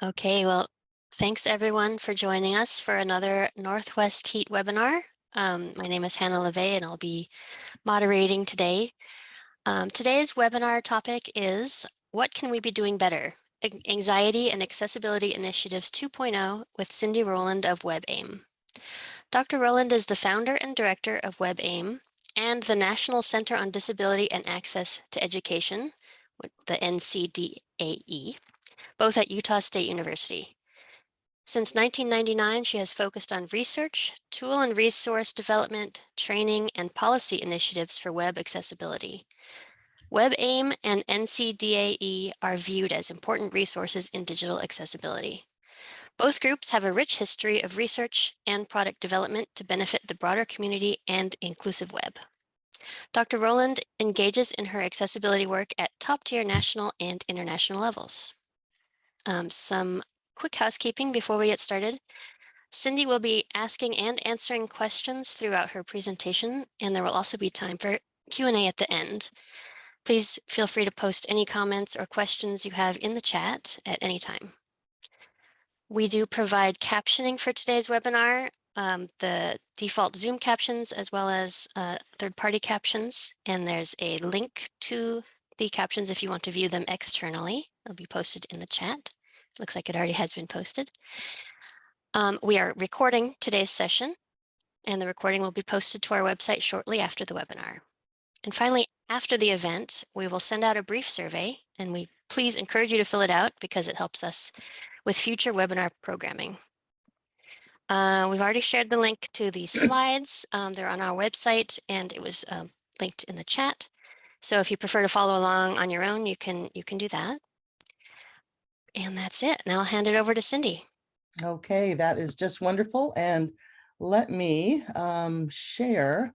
Okay, well, thanks everyone for joining us for another Northwest Heat webinar. My name is Hannah LeVay and I'll be moderating today. Today's webinar topic is What Can We Be Doing Better? Anxiety and Accessibility Initiatives 2.0 with Cyndi Rowland of WebAIM. Dr. Rowland is the founder and director of WebAIM and the National Center on Disability and Access to Education, the NCDAE, both at Utah State University. Since 1999, she has focused on research, tool and resource development, training, and policy initiatives for web accessibility. WebAIM and NCDAE are viewed as important resources in digital accessibility. Both groups have a rich history of research and product development to benefit the broader community and inclusive web. Dr. Rowland engages in her accessibility work at top-tier national and international levels. Some quick housekeeping before we get started. Cyndi will be asking and answering questions throughout her presentation, and there will also be time for Q&A at the end. Please feel free to post any comments or questions you have in the chat at any time. We do provide captioning for today's webinar, the default Zoom captions as well as third-party captions, and there's a link to the captions if you want to view them externally. They'll be posted in the chat. Looks like it already has been posted. We are recording today's session, and the recording will be posted to our website shortly after the webinar. And finally, after the event, we will send out a brief survey, and we please encourage you to fill it out because it helps us with future webinar programming. We've already shared the link to the slides. They're on our website, and it was linked in the chat. So if you prefer to follow along on your own, you can do that. And that's it. And I'll hand it over to Cyndi. Okay, that is just wonderful. And let me share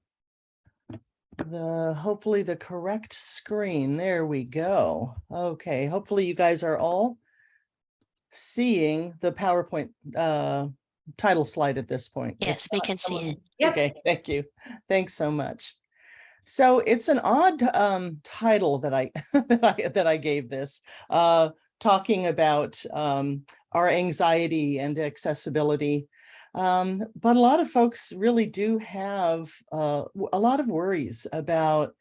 hopefully the correct screen. There we go. Okay, hopefully you guys are all seeing the PowerPoint title slide at this point. Yes, we can see it. Yep. Okay, thank you. Thanks so much. So it's an odd title that I that I gave this, talking about our anxiety and accessibility. But a lot of folks really do have a lot of worries about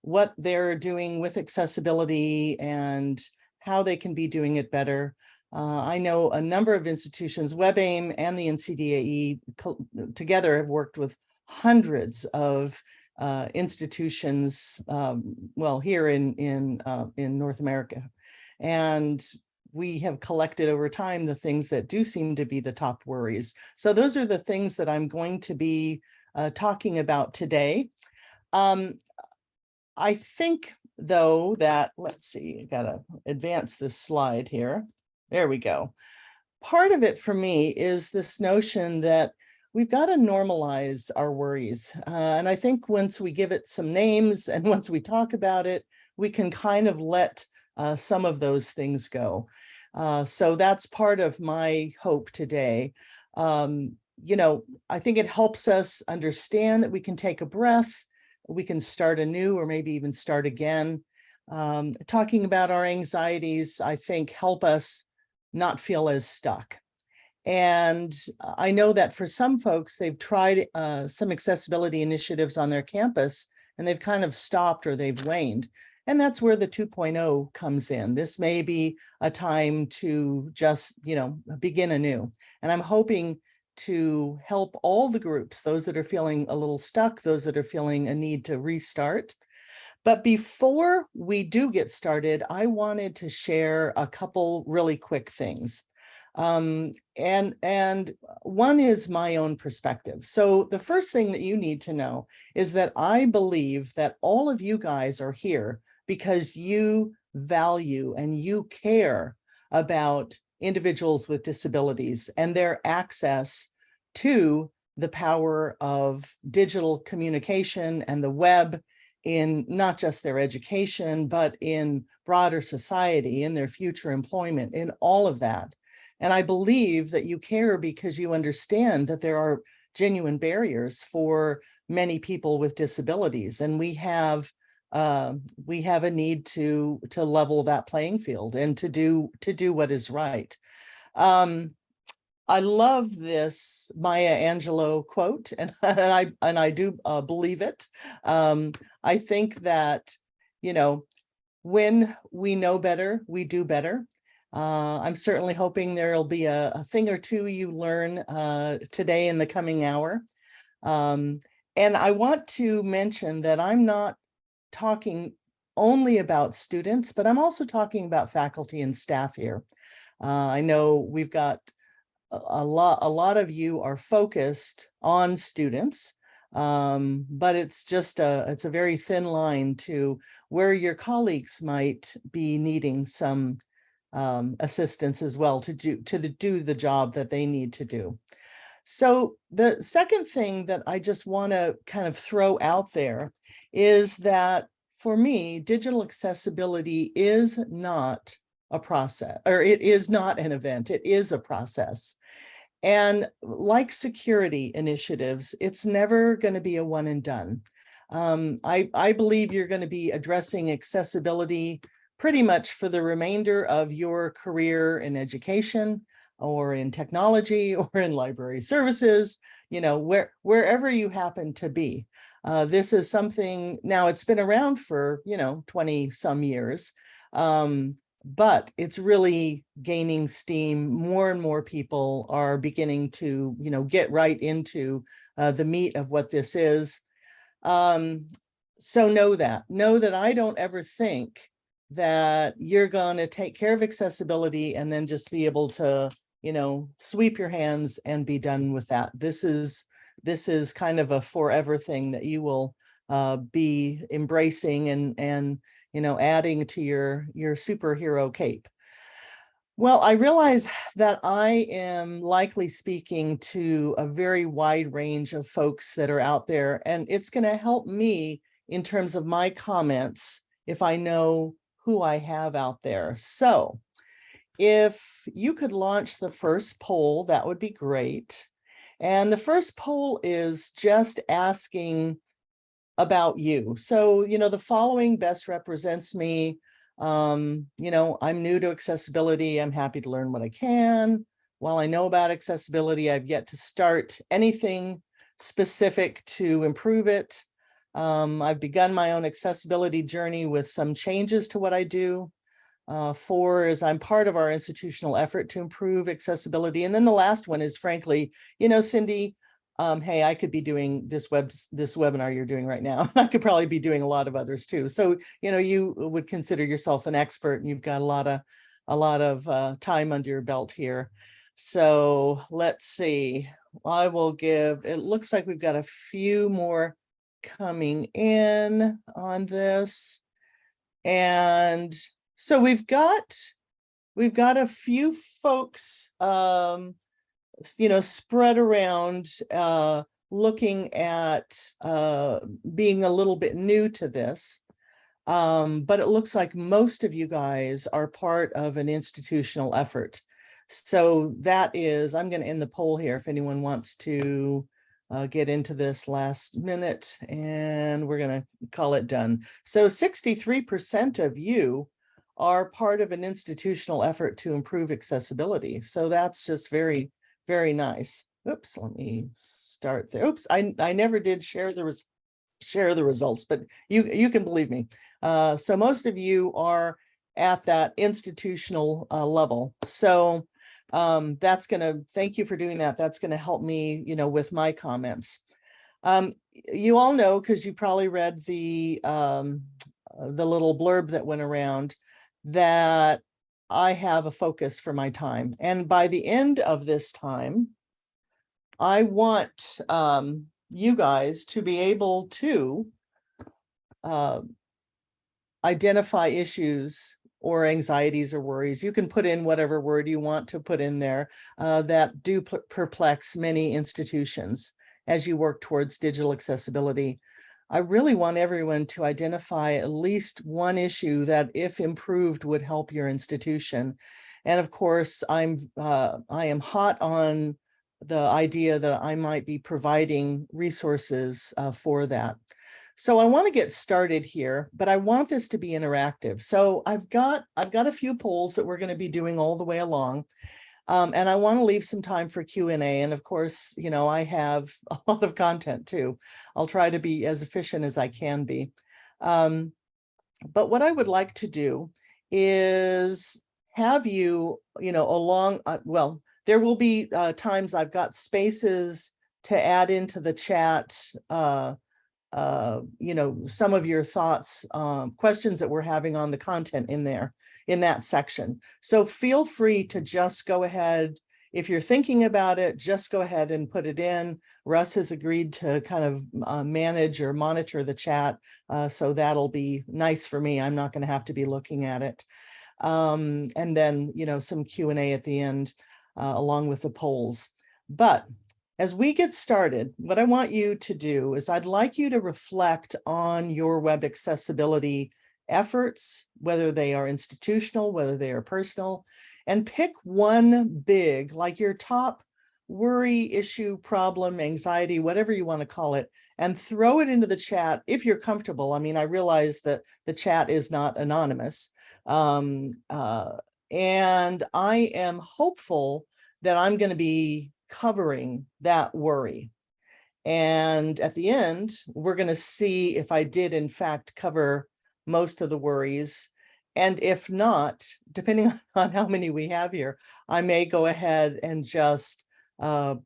what they're doing with accessibility and how they can be doing it better. I know a number of institutions, WebAIM and the NCDAE together have worked with hundreds of institutions, well, here in North America. And we have collected over time the things that do seem to be the top worries. So those are the things that I'm going to be talking about today. I think, though, that, let's see, I gotta advance this slide here. There we go. Part of it for me is this notion that we've got to normalize our worries. And I think once we give it some names and once we talk about it, we can kind of let some of those things go. So that's part of my hope today. You know, I think it helps us understand that we can take a breath, we can start anew or maybe even start again. Talking about our anxieties, I think, help us not feel as stuck. And I know that for some folks, they've tried some accessibility initiatives on their campus and they've kind of stopped or they've waned. And that's where the 2.0 comes in. This may be a time to just, you know, begin anew. And I'm hoping to help all the groups, those that are feeling a little stuck, those that are feeling a need to restart. But before we do get started, I wanted to share a couple really quick things. And one is my own perspective. So the first thing that you need to know is that I believe that all of you guys are here because you value and you care about individuals with disabilities and their access to the power of digital communication and the web in not just their education, but in broader society, in their future employment, in all of that. And I believe that you care because you understand that there are genuine barriers for many people with disabilities. And we have a need to level that playing field and to do what is right. I love this Maya Angelou quote, and I do believe it. I think that, you know, when we know better, we do better. I'm certainly hoping there'll be a thing or two you learn today in the coming hour. And I want to mention that I'm not talking only about students, but I'm also talking about faculty and staff here. I know we've got a lot of you are focused on students, but it's a very thin line to where your colleagues might be needing some assistance as well to do the job that they need to do. So the second thing that I just want to kind of throw out there is that for me, digital accessibility is not a process, or it is not an event, it is a process. And like security initiatives, it's never going to be a one and done. I believe you're going to be addressing accessibility pretty much for the remainder of your career in education or in technology or in library services, you know, wherever you happen to be. This is something, now it's been around for, 20 some years. But it's really gaining steam. More and more people are beginning to, get right into the meat of what this is. So know that I don't ever think that you're going to take care of accessibility and then just be able to, sweep your hands and be done with that. This is kind of a forever thing that you will be embracing and adding to your superhero cape. Well, I realize that I am likely speaking to a very wide range of folks that are out there, and it's going to help me in terms of my comments if I know who I have out there. So if you could launch the first poll, that would be great. And the first poll is just asking about you. So, the following best represents me. I'm new to accessibility. I'm happy to learn what I can. While I know about accessibility, I've yet to start anything specific to improve it. I've begun my own accessibility journey with some changes to what I do. 4 is I'm part of our institutional effort to improve accessibility. And then the last one is, frankly, Cyndi, hey, I could be doing this webinar you're doing right now. I could probably be doing a lot of others too. So, you would consider yourself an expert and you've got a lot of time under your belt here. So let's see, I will give, it looks like we've got a few more coming in on this. And so we've got a few folks, spread around, looking at being a little bit new to this. But it looks like most of you guys are part of an institutional effort. So that is, I'm going to end the poll here if anyone wants to get into this last minute, and we're going to call it done. So 63% of you are part of an institutional effort to improve accessibility. So that's just very, very nice. Oops, let me start there. Oops, I never did share the results, but you can believe me. So most of you are at that institutional level. So that's going to, thank you for doing that. That's going to help me, with my comments. You all know, because you probably read the little blurb that went around, that I have a focus for my time. And by the end of this time, I want you guys to be able to identify issues or anxieties or worries. You can put in whatever word you want to put in there that do perplex many institutions as you work towards digital accessibility. I really want everyone to identify at least one issue that, if improved, would help your institution. And of course, I am hot on the idea that I might be providing resources for that. So I want to get started here, but I want this to be interactive. So I've got a few polls that we're going to be doing all the way along. And I want to leave some time for Q&A. And of course, you know, I have a lot of content too. I'll try to be as efficient as I can be. But what I would like to do is have you, you know, along, well, there will be times I've got spaces to add into the chat, you know, some of your thoughts, questions that we're having on the content in there, in that section. So feel free to just go ahead. If you're thinking about it, just go ahead and put it in. Russ has agreed to kind of manage or monitor the chat. So that'll be nice for me. I'm not going to have to be looking at it. And then, you know, some Q&A at the end, along with the polls. But as we get started, what I want you to do is I'd like you to reflect on your web accessibility efforts, whether they are institutional, whether they are personal, and pick one big, like your top worry, issue, problem, anxiety, whatever you want to call it, and throw it into the chat if you're comfortable. I mean, I realize that the chat is not anonymous. And I am hopeful that I'm going to be covering that worry. And at the end, we're going to see if I did, in fact, cover most of the worries. And if not, depending on how many we have here, I may go ahead and just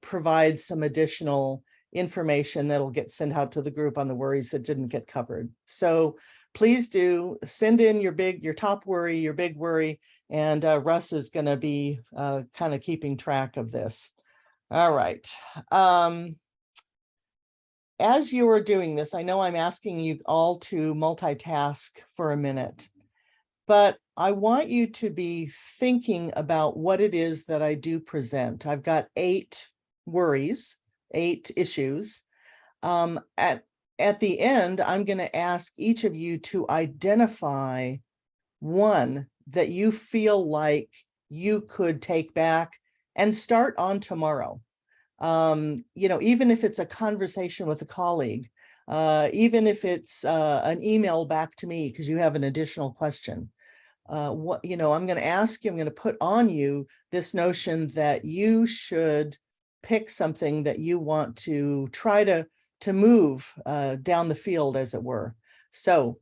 provide some additional information that'll get sent out to the group on the worries that didn't get covered. So please do send in your top worry, your big worry, and Russ is going to be kind of keeping track of this. All right. As you are doing this, I know I'm asking you all to multitask for a minute, but I want you to be thinking about what it is that I do present. I've got 8 worries, 8 issues. At the end, I'm going to ask each of you to identify one that you feel like you could take back and start on tomorrow. You know, even if it's a conversation with a colleague, even if it's an email back to me because you have an additional question. What, you know, I'm going to ask you, I'm going to put on you this notion that you should pick something that you want to try to move down the field, as it were. So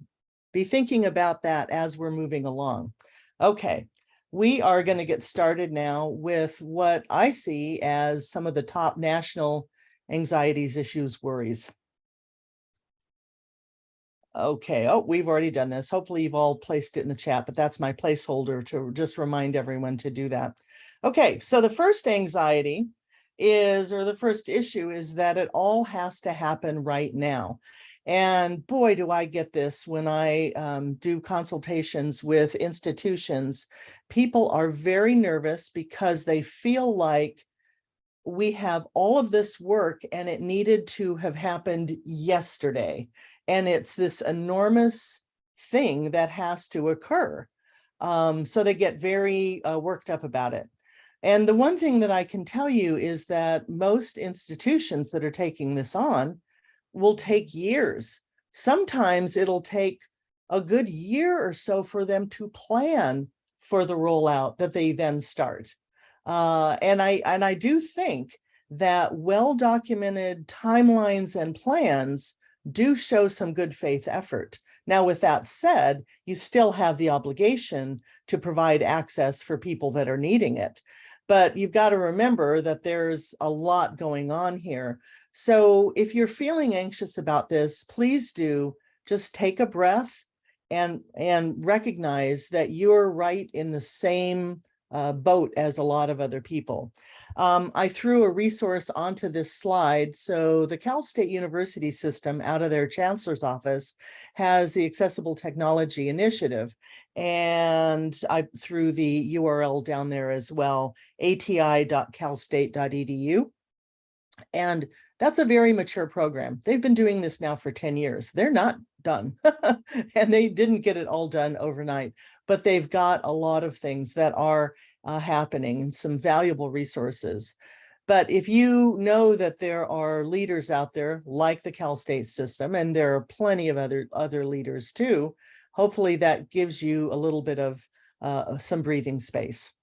be thinking about that as we're moving along. Okay, we are going to get started now with what I see as some of the top national anxieties, issues, worries. Okay, oh, we've already done this. Hopefully you've all placed it in the chat, but that's my placeholder to just remind everyone to do that. Okay, so the first anxiety is, or the first issue is that it all has to happen right now. And boy, do I get this when I do consultations with institutions. People are very nervous because they feel like we have all of this work and it needed to have happened yesterday. And it's this enormous thing that has to occur. So they get very worked up about it. And the one thing that I can tell you is that most institutions that are taking this on will take years. Sometimes it'll take a good year or so for them to plan for the rollout that they then start. And I do think that well-documented timelines and plans do show some good faith effort. Now, with that said, you still have the obligation to provide access for people that are needing it. But you've got to remember that there's a lot going on here. So if you're feeling anxious about this, please do just take a breath and recognize that you're right in the same boat as a lot of other people. I threw a resource onto this slide. So the Cal State University system out of their chancellor's office has the Accessible Technology Initiative. And I threw the URL down there as well, ati.calstate.edu. And that's a very mature program. They've been doing this now for 10 years. They're not done. And they didn't get it all done overnight, but they've got a lot of things that are happening and some valuable resources. But if you know that there are leaders out there like the Cal State system, and there are plenty of other leaders too, hopefully that gives you a little bit of some breathing space.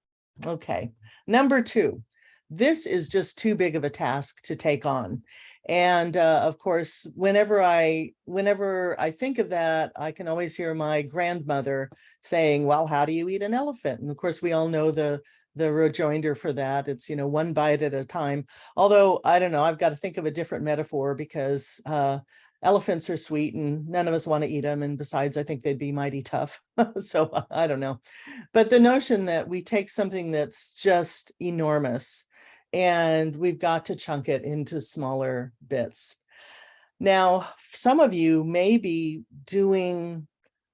Okay. Number two, this is just too big of a task to take on. And of course, whenever I think of that, I can always hear my grandmother saying, well, how do you eat an elephant? And of course, we all know the rejoinder for that. It's, one bite at a time. Although, I don't know, I've got to think of a different metaphor because elephants are sweet and none of us want to eat them. And besides, I think they'd be mighty tough. So I don't know. But the notion that we take something that's just enormous and we've got to chunk it into smaller bits. Now, some of you may be doing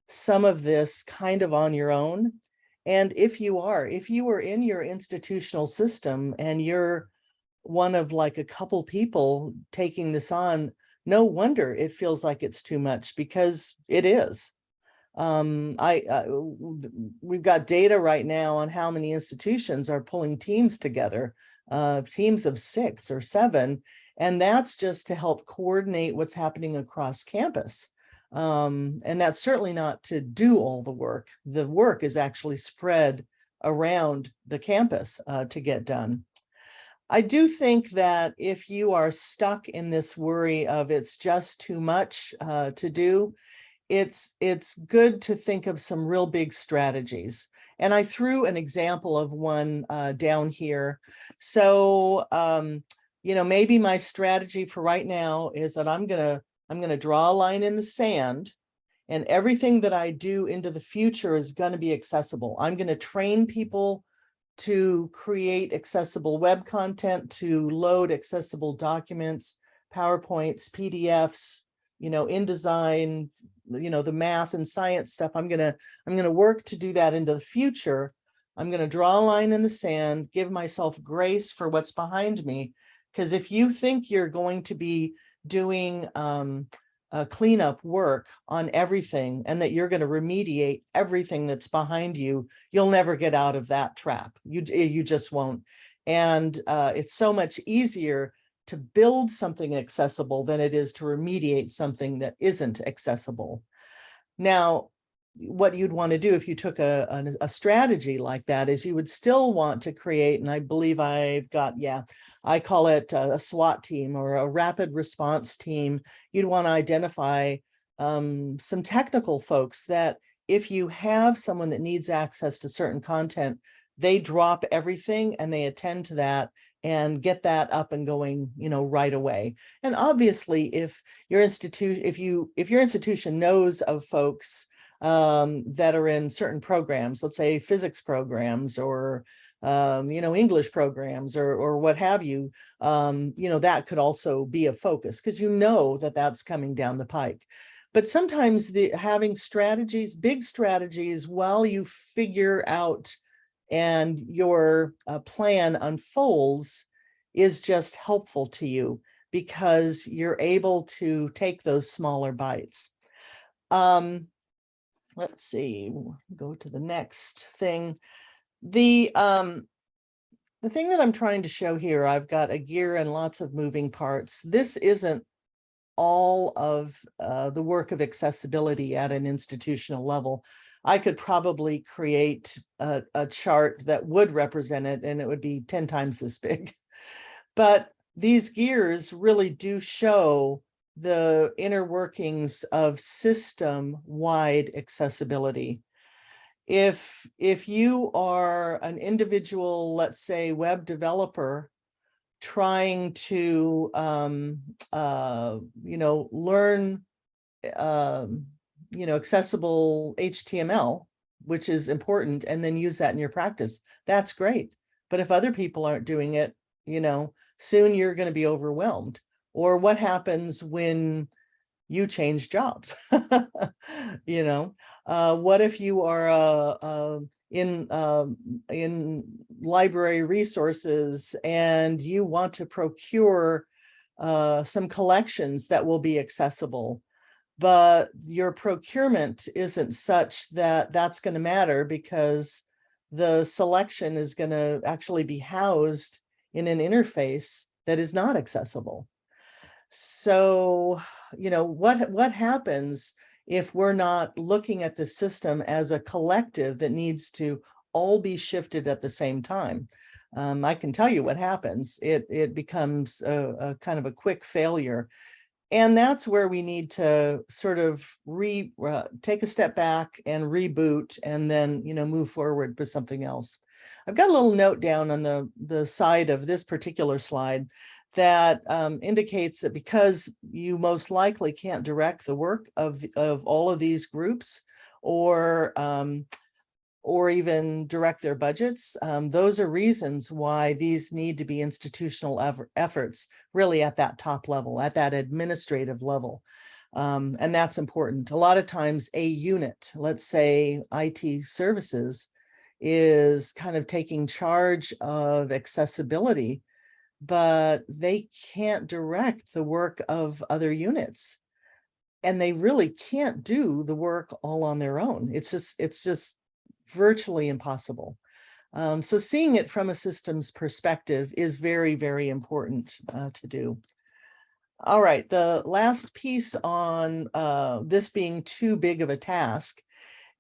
some of this kind of on your own. And if you are in your institutional system and you're one of like a couple people taking this on, no wonder it feels like it's too much, because it is. We've got data right now on how many institutions are pulling teams together, teams of 6 or 7, and that's just to help coordinate what's happening across campus. And that's certainly not to do all the work. The work is actually spread around the campus to get done. I do think that if you are stuck in this worry of it's just too much to do, it's good to think of some real big strategies. And I threw an example of one down here. So, maybe my strategy for right now is that I'm gonna draw a line in the sand, and everything that I do into the future is going to be accessible. I'm going to train people to create accessible web content, to load accessible documents, PowerPoints, PDFs, InDesign, the math and science stuff. I'm gonna work to do that into the future. I'm gonna draw a line in the sand, give myself grace for what's behind me. Because if you think you're going to be doing cleanup work on everything and that you're going to remediate everything that's behind you, you'll never get out of that trap. You just won't. And it's so much easier to build something accessible than it is to remediate something that isn't accessible. Now, what you'd want to do if you took a strategy like that is you would still want to create, and I believe I've got, I call it a SWAT team or a rapid response team. You'd want to identify some technical folks that if you have someone that needs access to certain content, they drop everything and they attend to that and get that up and going, right away. And obviously, if your institution knows of folks that are in certain programs, let's say physics programs or English programs or what have you, that could also be a focus because that's coming down the pike. But sometimes having strategies, big strategies, while you figure out and your plan unfolds is just helpful to you because you're able to take those smaller bites. Let's see, go to the next thing. The thing that I'm trying to show here, I've got a gear and lots of moving parts. This isn't all of the work of accessibility at an institutional level. I could probably create a chart that would represent it and it would be 10 times this big. But these gears really do show the inner workings of system-wide accessibility. If you are an individual, let's say, web developer trying to learn accessible HTML, which is important, and then use that in your practice, that's great. But if other people aren't doing it, soon you're going to be overwhelmed. Or what happens when you change jobs? What if you are in library resources and you want to procure some collections that will be accessible, but your procurement isn't such that that's going to matter because the selection is going to actually be housed in an interface that is not accessible. So, what happens if we're not looking at the system as a collective that needs to all be shifted at the same time. I can tell you what happens. It becomes a kind of a quick failure. And that's where we need to sort of take a step back and reboot, and then, move forward with something else. I've got a little note down on the side of this particular slide that indicates that because you most likely can't direct the work of all of these groups, or even direct their budgets. Those are reasons why these need to be institutional efforts, really at that top level, at that administrative level. And that's important. A lot of times a unit, let's say IT services, is kind of taking charge of accessibility, but they can't direct the work of other units. And they really can't do the work all on their own. It's just virtually impossible. So seeing it from a systems perspective is very, very important to do. All right, the last piece on this being too big of a task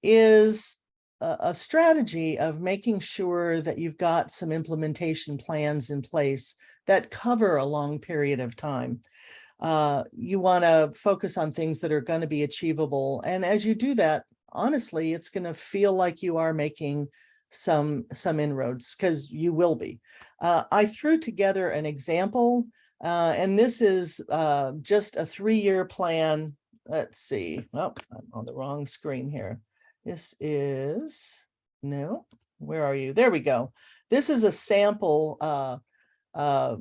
is a strategy of making sure that you've got some implementation plans in place that cover a long period of time. You want to focus on things that are going to be achievable. And as you do that, honestly, it's going to feel like you are making some inroads, because you will be. I threw together an example, and this is just a 3-year plan. Let's see. Oh, I'm on the wrong screen here. This is, no, where are you? There we go. This is a sample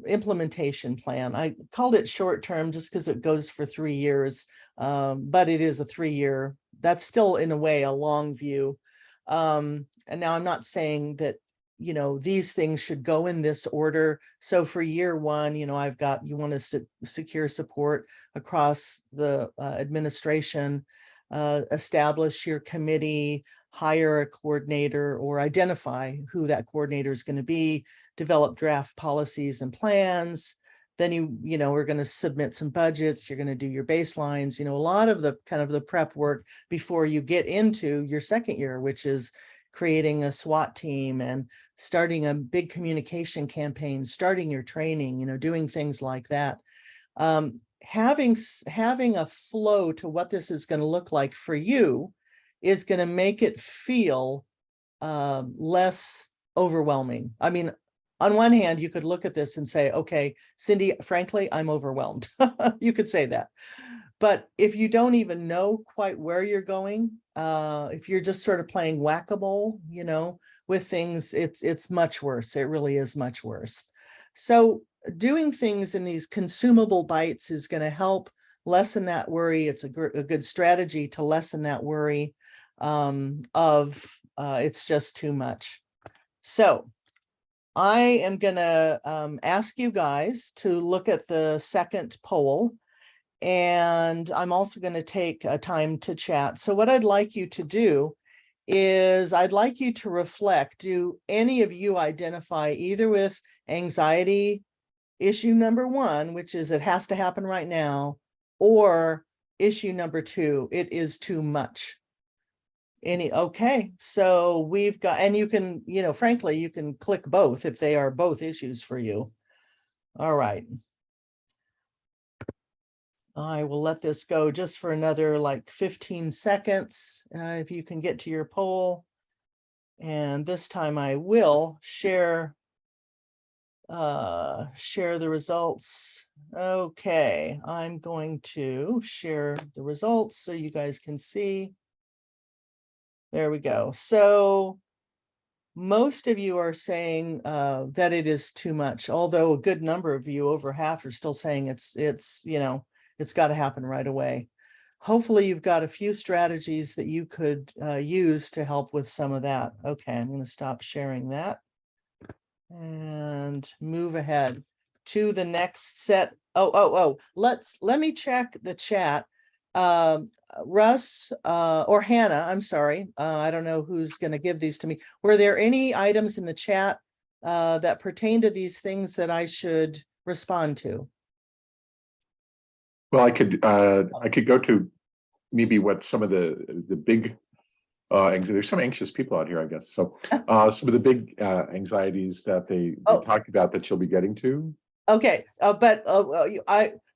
implementation plan. I called it short term just because it goes for 3 years, but it is a 3-year. That's still in a way a long view. And now I'm not saying that, these things should go in this order. So for year 1, I've got, you want to secure support across the administration, establish your committee, hire a coordinator, or identify who that coordinator is going to be, develop draft policies and plans. Then we're going to submit some budgets. You're going to do your baselines, a lot of the kind of the prep work before you get into your second year, which is creating a SWAT team and starting a big communication campaign, starting your training, doing things like that. Having a flow to what this is going to look like for you is going to make it feel less overwhelming. I mean, on one hand, you could look at this and say, okay, Cyndi, frankly, I'm overwhelmed. You could say that. But if you don't even know quite where you're going, if you're just sort of playing whack-a-mole, with things, it's much worse. It really is much worse. So doing things in these consumable bites is going to help lessen that worry. It's a good strategy to lessen that worry of it's just too much. So I am going to ask you guys to look at the second poll, and I'm also going to take a time to chat. So what I'd like you to do is I'd like you to reflect. Do any of you identify either with anxiety issue number 1, which is it has to happen right now, or issue number 2, it is too much? Okay, so we've got, and you can, frankly, you can click both if they are both issues for you. All right. I will let this go just for another like 15 seconds, if you can get to your poll. And this time I will share the results. Okay, I'm going to share the results so you guys can see. There we go. So most of you are saying that it is too much, although a good number of you, over half, are still saying it's got to happen right away. Hopefully you've got a few strategies that you could use to help with some of that. Okay, I'm going to stop sharing that and move ahead to the next set. Let me check the chat. Russ or Hannah, I'm sorry, I don't know who's going to give these to me. Were there any items in the chat that pertain to these things that I should respond to? Well, I could go to maybe what some of the big There's some anxious people out here, I guess. So some of the big anxieties that they Oh, talked about that you'll be getting to. okay. But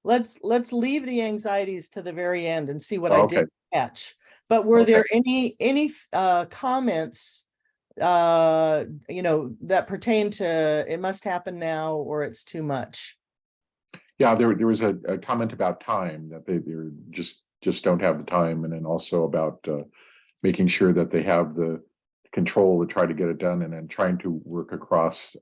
let's leave the anxieties to the very end and see what I Okay. did catch. But were Okay. there any comments that pertain to it must happen now or it's too much? Yeah, there was a comment about time, that they're just don't have the time, and then also about making sure that they have the control to try to get it done, and then trying to work across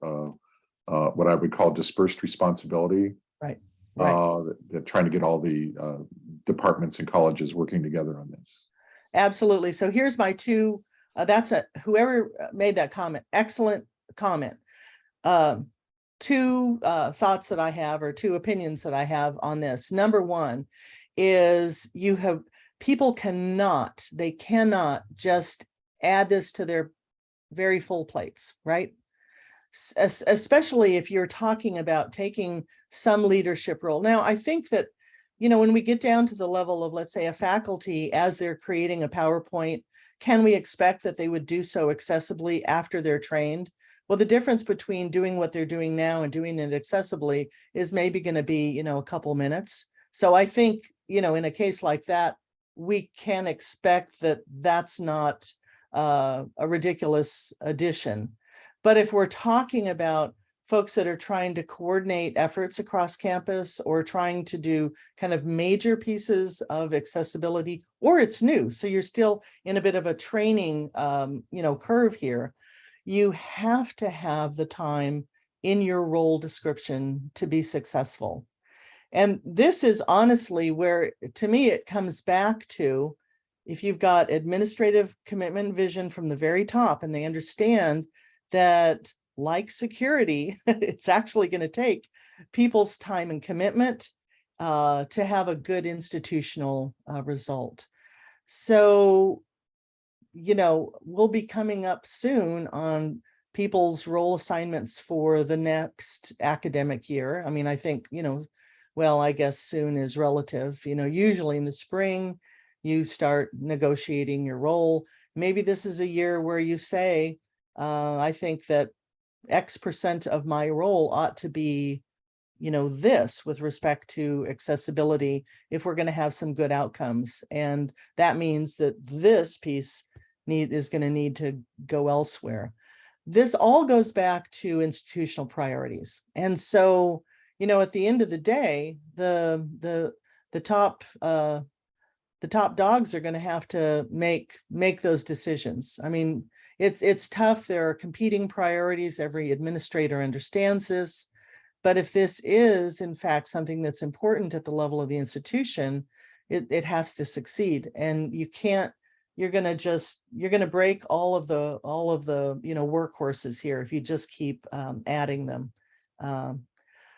what I would call dispersed responsibility. Right. Right. That trying to get all the departments and colleges working together on this. Absolutely. So here's my two. Whoever made that comment. Excellent comment. Two thoughts that I have, or two opinions that I have on this. Number one is people cannot just add this to their very full plates, right? Especially if you're talking about taking some leadership role. Now, I think that, when we get down to the level of, let's say, a faculty, as they're creating a PowerPoint, can we expect that they would do so accessibly after they're trained? Well, the difference between doing what they're doing now and doing it accessibly is maybe going to be, a couple minutes. So I think, in a case like that, we can expect that that's not a ridiculous addition. But if we're talking about folks that are trying to coordinate efforts across campus, or trying to do kind of major pieces of accessibility, or it's new, so you're still in a bit of a training curve here, you have to have the time in your role description to be successful. And this is honestly where, to me, it comes back to, if you've got administrative commitment vision from the very top, and they understand that, like security, it's actually going to take people's time and commitment to have a good institutional result. So, we'll be coming up soon on people's role assignments for the next academic year. I mean, I think, well, I guess soon is relative. Usually in the spring, you start negotiating your role. Maybe this is a year where you say, I think that X% of my role ought to be, this with respect to accessibility, if we're going to have some good outcomes. And that means that this piece is going to need to go elsewhere. This all goes back to institutional priorities. And so, at the end of the day, the top dogs are going to have to make those decisions. I mean, it's tough. There are competing priorities. Every administrator understands this. But if this is, in fact, something that's important at the level of the institution, it has to succeed. And you can't, you're going to break all of the workhorses here if you just keep adding them.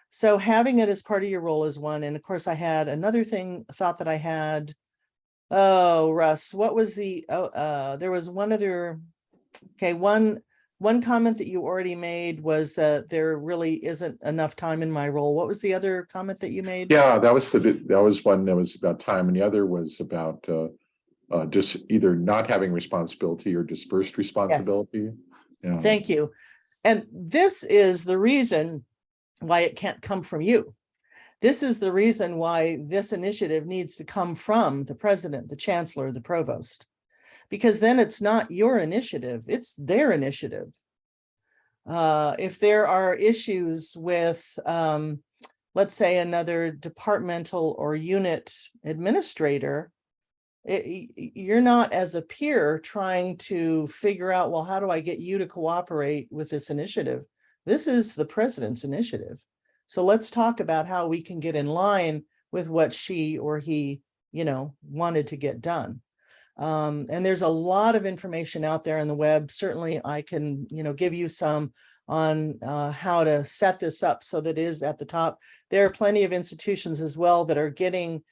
So having it as part of your role is one. And of course, I had another thought that I had. Oh, Russ, what was there was one other, okay, one comment that you already made was that there really isn't enough time in my role. What was the other comment that you made? Yeah, that was one that was about time, and the other was about just either not having responsibility or dispersed responsibility. Yes. Yeah. Thank you. And this is the reason why it can't come from you. This is the reason why this initiative needs to come from the president, the chancellor, the provost, because then it's not your initiative, it's their initiative. If there are issues with, let's say, another departmental or unit administrator, you're not, as a peer, trying to figure out, well, how do I get you to cooperate with this initiative? This is the president's initiative. So let's talk about how we can get in line with what she or he, wanted to get done. And there's a lot of information out there on the web. Certainly I can, give you some on how to set this up so that it is at the top. There are plenty of institutions as well that are getting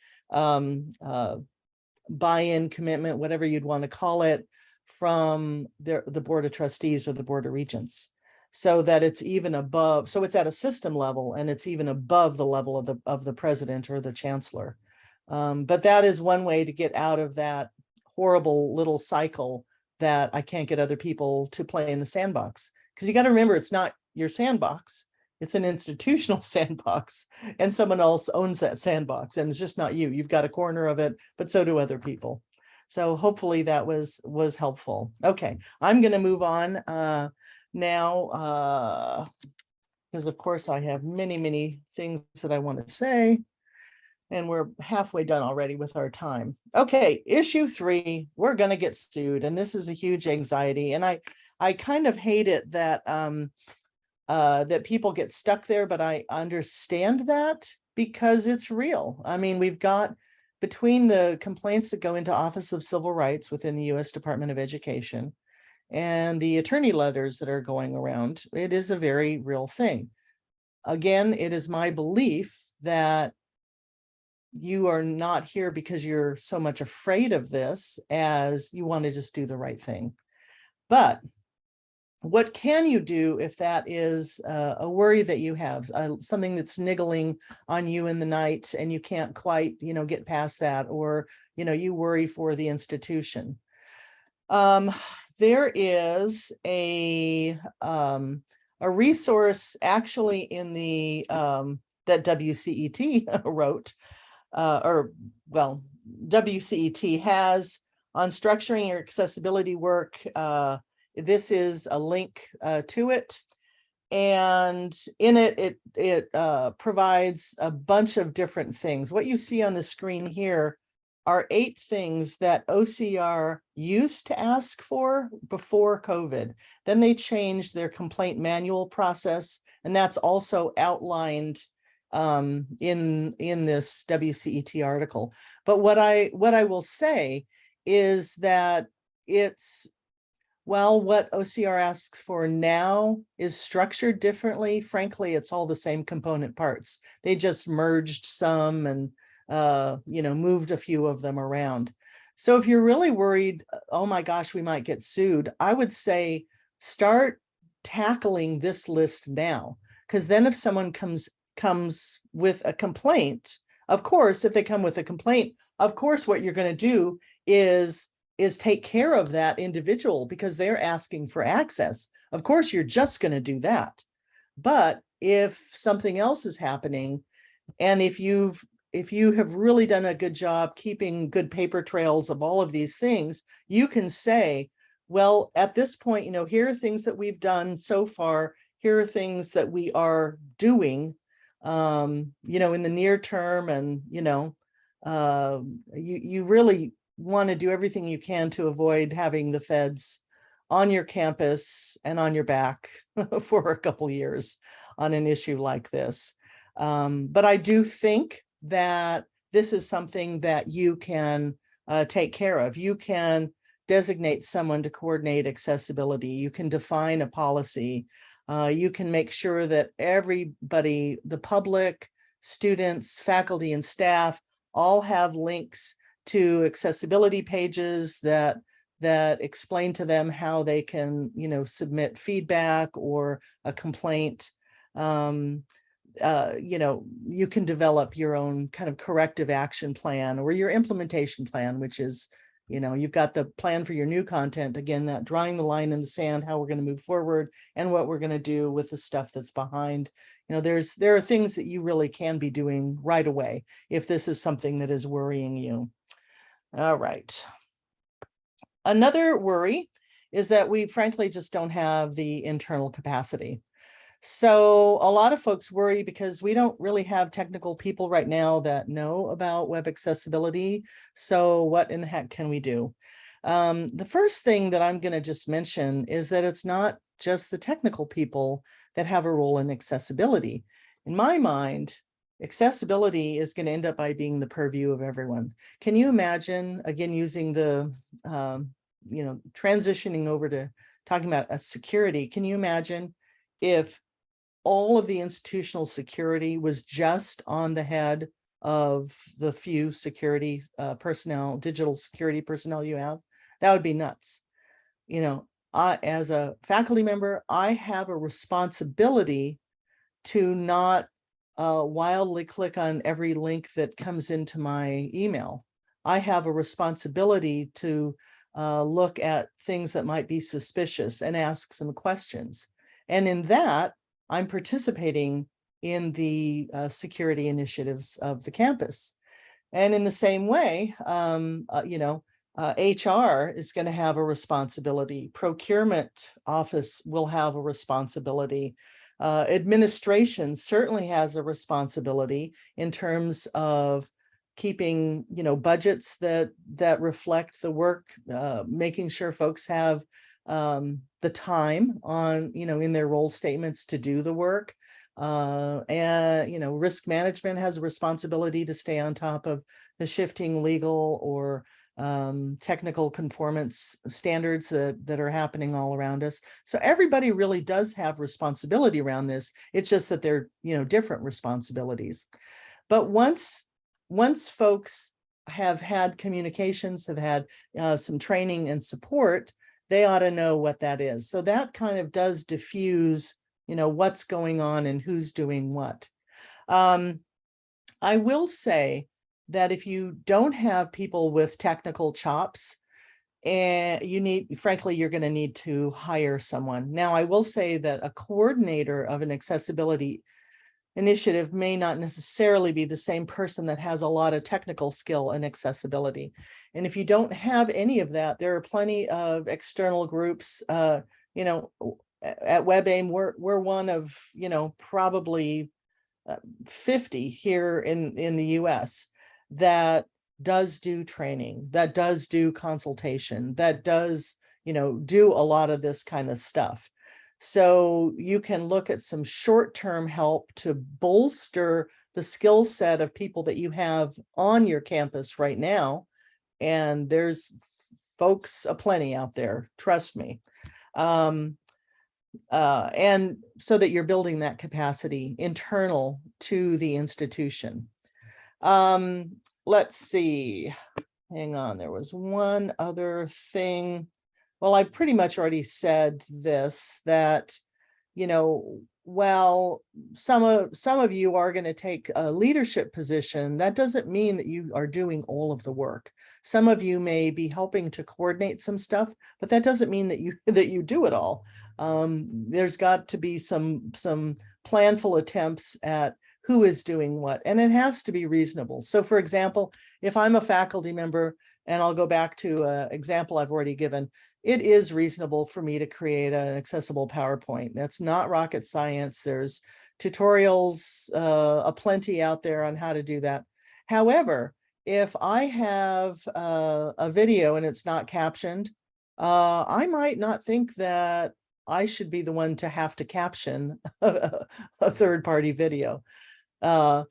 buy-in, commitment, whatever you'd want to call it, from the Board of Trustees or the Board of Regents, so that it's even above, so it's at a system level and it's even above the level of the president or the chancellor. But that is one way to get out of that horrible little cycle that I can't get other people to play in the sandbox. Because you got to remember, it's not your sandbox. It's an institutional sandbox, and someone else owns that sandbox, and it's just not you. You've got a corner of it, but so do other people. So hopefully that was helpful. Okay, I'm going to move on now, because of course I have many things that I want to say, and we're halfway done already with our time. Okay, issue 3, we're going to get sued, and this is a huge anxiety, and I kind of hate it that that people get stuck there, but I understand that because it's real. I mean, we've got, between the complaints that go into Office of Civil Rights within the U.S. Department of Education and the attorney letters that are going around, it is a very real thing. Again, it is my belief that you are not here because you're so much afraid of this as you want to just do the right thing. But what can you do if that is a worry that you have, something that's niggling on you in the night and you can't quite, get past that, or, you worry for the institution? There is a resource actually in the that WCET wrote, WCET has on structuring your accessibility work. This is a link to it, and in it provides a bunch of different things. What you see on the screen here are 8 things that OCR used to ask for before COVID. Then they changed their complaint manual process, and that's also outlined in this WCET article. But what I will say is that it's, well, what OCR asks for now is structured differently. Frankly, it's all the same component parts. They just merged some and moved a few of them around. So if you're really worried, oh my gosh, we might get sued, I would say start tackling this list now. Because then if someone comes with a complaint, of course, if they come with a complaint, of course, what you're going to do is take care of that individual because they're asking for access. Of course, you're just going to do that. But if something else is happening, and if you have really done a good job keeping good paper trails of all of these things, you can say, well, at this point, here are things that we've done so far. Here are things that we are doing, in the near term. And, you really want to do everything you can to avoid having the feds on your campus and on your back for a couple years on an issue like this. But I do think that this is something that you can take care of. You can designate someone to coordinate accessibility. You can define a policy. You can make sure that everybody, the public, students, faculty, and staff all have links to accessibility pages that explain to them how they can, submit feedback or a complaint. You can develop your own kind of corrective action plan or your implementation plan, which is, you've got the plan for your new content, again, that drawing the line in the sand, how we're going to move forward and what we're going to do with the stuff that's behind. There are things that you really can be doing right away if this is something that is worrying you. All right. Another worry is that we frankly just don't have the internal capacity. So a lot of folks worry because we don't really have technical people right now that know about web accessibility. So what in the heck can we do? The first thing that I'm going to just mention is that it's not just the technical people that have a role in accessibility. In my mind, accessibility is going to end up by being the purview of everyone. Can you imagine, again, using the, transitioning over to talking about a security, can you imagine if all of the institutional security was just on the head of the few security personnel, digital security personnel you have? That would be nuts. As a faculty member, I have a responsibility to not wildly click on every link that comes into my email. I have a responsibility to look at things that might be suspicious and ask some questions. And in that, I'm participating in the security initiatives of the campus. And in the same way, HR is going to have a responsibility. Procurement office will have a responsibility. Administration certainly has a responsibility in terms of keeping, budgets that reflect the work, making sure folks have the time on, in their role statements to do the work. And risk management has a responsibility to stay on top of the shifting legal or technical conformance standards that are happening all around us. So everybody really does have responsibility around this. It's just that they're, different responsibilities. But once folks have had communications, have had some training and support, they ought to know what that is. So that kind of does diffuse, what's going on and who's doing what. I will say that if you don't have people with technical chops, and frankly, you're going to need to hire someone. Now, I will say that a coordinator of an accessibility initiative may not necessarily be the same person that has a lot of technical skill and accessibility. And if you don't have any of that, there are plenty of external groups, at WebAIM, we're one of, probably 50 here in the US that does do training, that does do consultation, that does, do a lot of this kind of stuff. So you can look at some short-term help to bolster the skill set of people that you have on your campus right now. And there's folks aplenty out there, trust me. And so that you're building that capacity internal to the institution. Let's see, hang on, there was one other thing. Well, I've pretty much already said this, that, while some of you are going to take a leadership position, that doesn't mean that you are doing all of the work. Some of you may be helping to coordinate some stuff, but that doesn't mean that you do it all. There's got to be some planful attempts at who is doing what, and it has to be reasonable. So for example, if I'm a faculty member, and I'll go back to an example I've already given, it is reasonable for me to create an accessible PowerPoint. That's not rocket science. There's tutorials aplenty out there on how to do that. However, if I have a video and it's not captioned, I might not think that I should be the one to have to caption a third-party video. But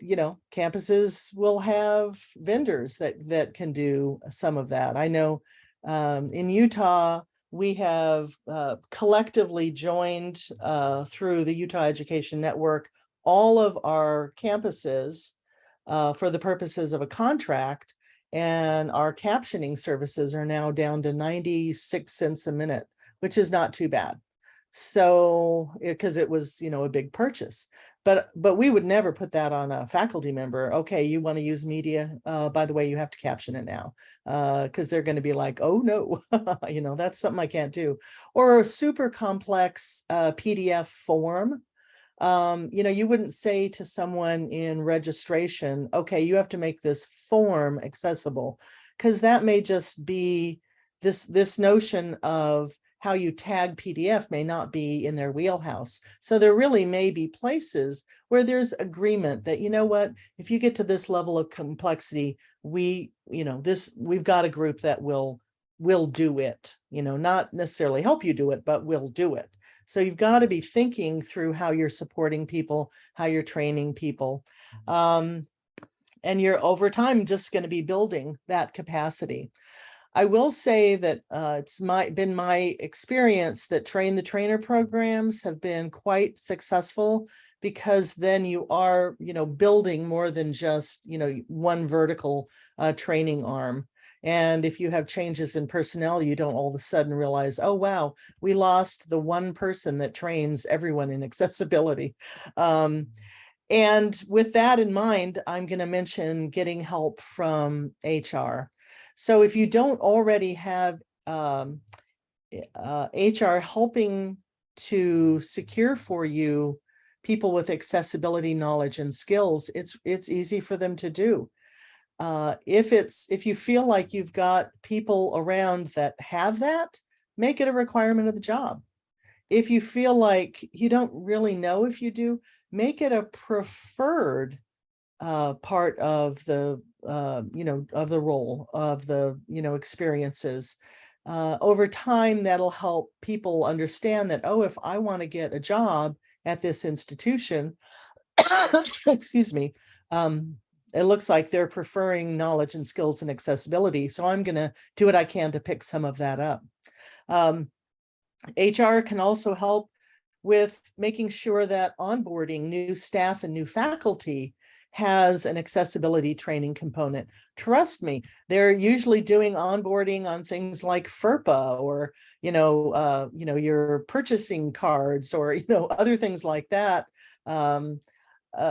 campuses will have vendors that can do some of that. I know in Utah, we have collectively joined through the Utah Education Network all of our campuses for the purposes of a contract, and our captioning services are now down to 96 cents a minute, which is not too bad. So because it was, a big purchase, but we would never put that on a faculty member. Okay, you want to use media, by the way, you have to caption it now, because they're going to be like, oh no, that's something I can't do. Or a super complex PDF form. You wouldn't say to someone in registration, okay, you have to make this form accessible, because that may just be this notion of how you tag PDF may not be in their wheelhouse. So there really may be places where there's agreement that, if you get to this level of complexity, we've got a group that will do it, not necessarily help you do it, but will do it. So you've got to be thinking through how you're supporting people, how you're training people. And you're over time just going to be building that capacity. I will say that it's been my experience that train the trainer programs have been quite successful, because then you are, building more than just, one vertical training arm. And if you have changes in personnel, you don't all of a sudden realize, oh, wow, we lost the one person that trains everyone in accessibility. And with that in mind, I'm going to mention getting help from HR. So if you don't already have HR helping to secure for you people with accessibility knowledge and skills, it's easy for them to do. If you feel like you've got people around that have that, make it a requirement of the job. If you feel like you don't really know if you do, make it a preferred part of the of the role, of the experiences. Over time, that'll help people understand that, oh, if I want to get a job at this institution, excuse me, it looks like they're preferring knowledge and skills and accessibility. So I'm going to do what I can to pick some of that up. HR can also help with making sure that onboarding new staff and new faculty has an accessibility training component. Trust me, they're usually doing onboarding on things like FERPA or your purchasing cards or other things like that.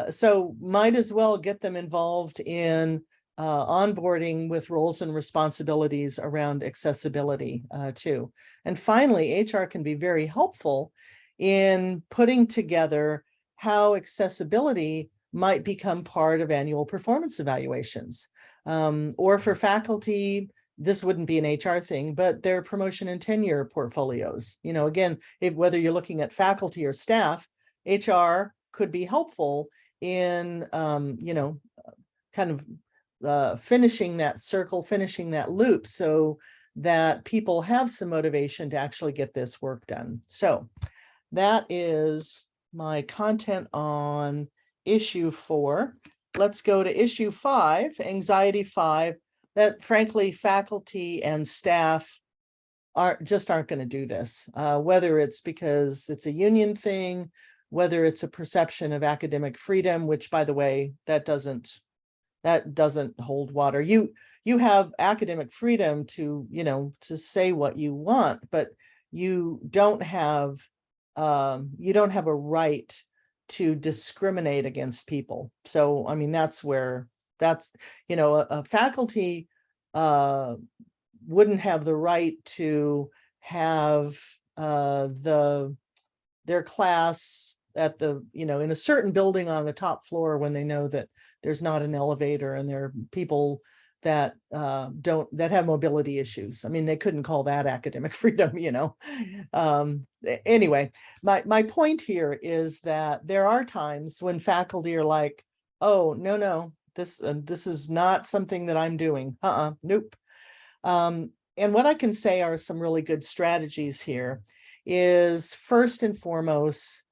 So might as well get them involved in onboarding with roles and responsibilities around accessibility too. And finally, HR can be very helpful in putting together how accessibility might become part of annual performance evaluations. Or for faculty, this wouldn't be an HR thing, but their promotion and tenure portfolios. Again, whether you're looking at faculty or staff, HR could be helpful in, kind of finishing that circle, finishing that loop so that people have some motivation to actually get this work done. So that is my content on issue 4. Let's go to issue 5, anxiety 5, that frankly, faculty and staff aren't going to do this, whether it's because it's a union thing, whether it's a perception of academic freedom, which, by the way, that doesn't hold water. You have academic freedom to say what you want, but you don't have a right to discriminate against people. So I mean, that's a faculty wouldn't have the right to have their class at the in a certain building on the top floor when they know that there's not an elevator and there are people that that have mobility issues. I mean, they couldn't call that academic freedom, Anyway, my point here is that there are times when faculty are like, oh, no, this is not something that I'm doing. Nope. And what I can say are some really good strategies here is first and foremost,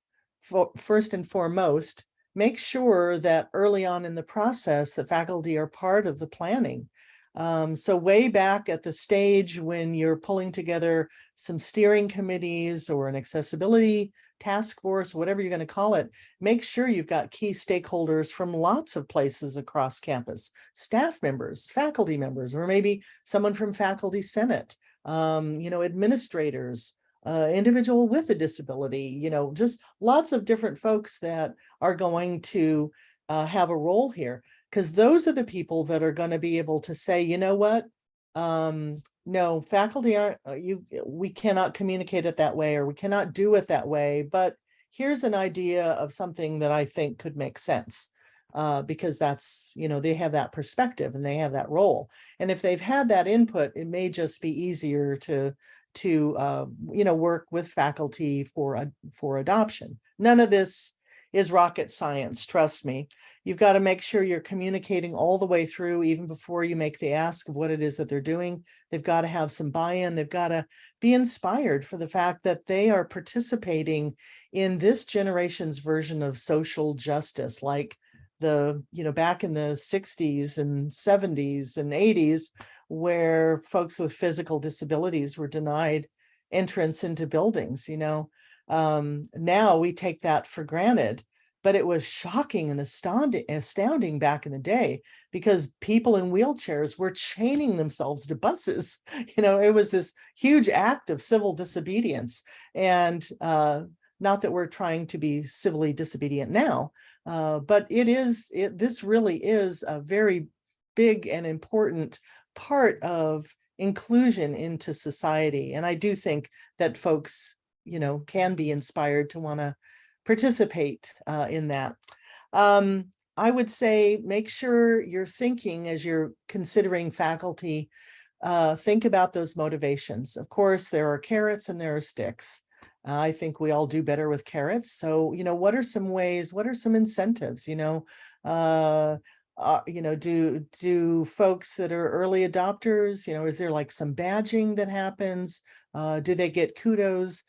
make sure that early on in the process, the faculty are part of the planning. So way back at the stage when you're pulling together some steering committees or an accessibility task force, whatever you're going to call it, make sure you've got key stakeholders from lots of places across campus, staff members, faculty members, or maybe someone from faculty senate, administrators, individual with a disability, just lots of different folks that are going to have a role here, because those are the people that are going to be able to say, you know what, no, faculty aren't, we cannot communicate it that way, or we cannot do it that way, but here's an idea of something that I think could make sense. Because that's, they have that perspective and they have that role. And if they've had that input, it may just be easier to work with faculty for adoption. None of this is rocket science, trust me. You've got to make sure you're communicating all the way through, even before you make the ask of what it is that they're doing. They've got to have some buy-in. They've got to be inspired for the fact that they are participating in this generation's version of social justice, like back in the 60s and 70s and 80s, where folks with physical disabilities were denied entrance into buildings. Now we take that for granted, but it was shocking and astounding back in the day, because people in wheelchairs were chaining themselves to buses. It was this huge act of civil disobedience. And not that we're trying to be civilly disobedient now, but this really is a very big and important part of inclusion into society. And I do think that folks, can be inspired to want to participate in that. I would say make sure you're thinking as you're considering faculty, think about those motivations. Of course, there are carrots and there are sticks. I think we all do better with carrots. So, what are some ways, what are some incentives, do folks that are early adopters, is there like some badging that happens? Do they get kudos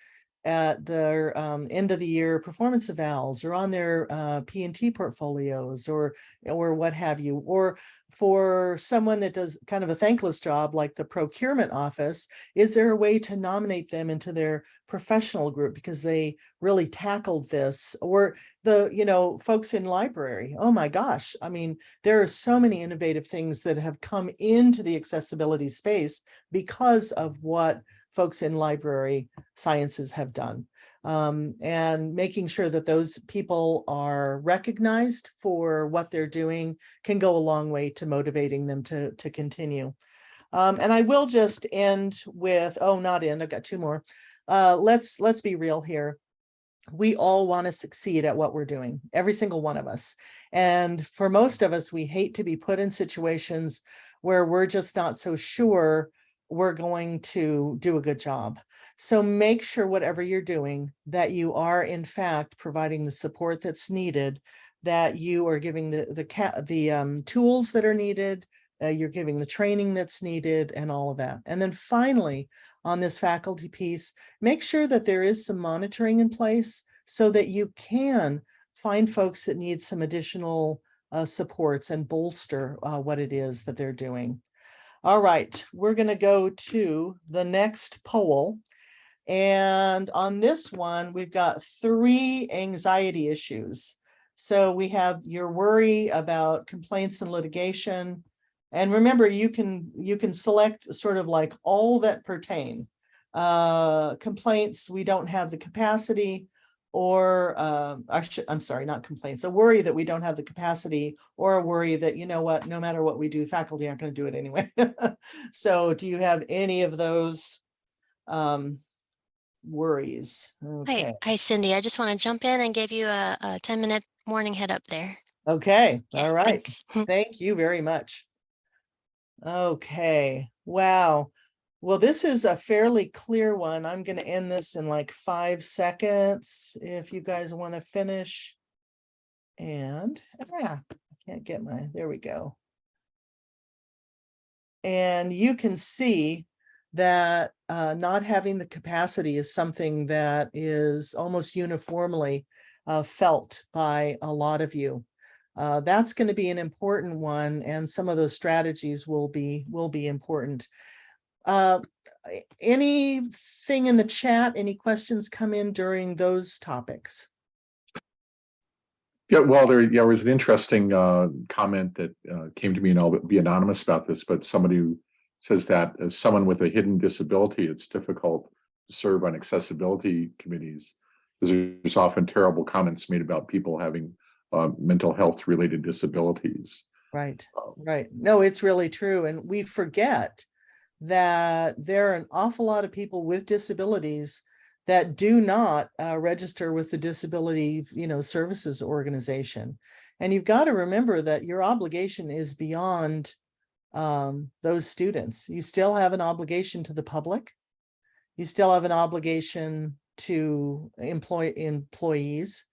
at their end of the year performance evals or on their P&T portfolios or what have you? Or for someone that does kind of a thankless job like the procurement office, is there a way to nominate them into their professional group because they really tackled this? Or the folks in library, oh my gosh, I mean, there are so many innovative things that have come into the accessibility space because of what folks in library sciences have done. And making sure that those people are recognized for what they're doing can go a long way to motivating them to continue. And I will just end with, I've got two more. Let's be real here. We all want to succeed at what we're doing, every single one of us. And for most of us, we hate to be put in situations where we're just not so sure we're going to do a good job. So make sure whatever you're doing, that you are in fact providing the support that's needed, that you are giving the tools that are needed, you're giving the training that's needed and all of that. And then finally, on this faculty piece, make sure that there is some monitoring in place so that you can find folks that need some additional supports and bolster what it is that they're doing. All right, we're going to go to the next poll. And on this one, we've got 3 anxiety issues. So we have your worry about complaints and litigation. And remember, you can select sort of like all that pertain. Complaints, we don't have the capacity, or I'm sorry, not complaints, a worry that we don't have the capacity, or a worry that, no matter what we do, faculty aren't going to do it anyway. So do you have any of those worries? Okay. Hi, Cyndi. I just want to jump in and give you a 10-minute morning head up there. Okay. Yeah, All right. thanks. Thank you very much. Okay. Wow. Well, this is a fairly clear one. I'm going to end this in like 5 seconds if you guys want to finish. And I can't get there we go. And you can see that not having the capacity is something that is almost uniformly felt by a lot of you. That's going to be an important one, and some of those strategies will be important. Anything in the chat? Any questions come in during those topics? Yeah, well, there was an interesting comment that came to me, and I'll be anonymous about this, but somebody who says that as someone with a hidden disability, it's difficult to serve on accessibility committees because there's often terrible comments made about people having mental health related disabilities. Right, right. No, it's really true. And we forget that there are an awful lot of people with disabilities that do not register with the Disability, Services Organization. And you've got to remember that your obligation is beyond those students. You still have an obligation to the public. You still have an obligation to employees.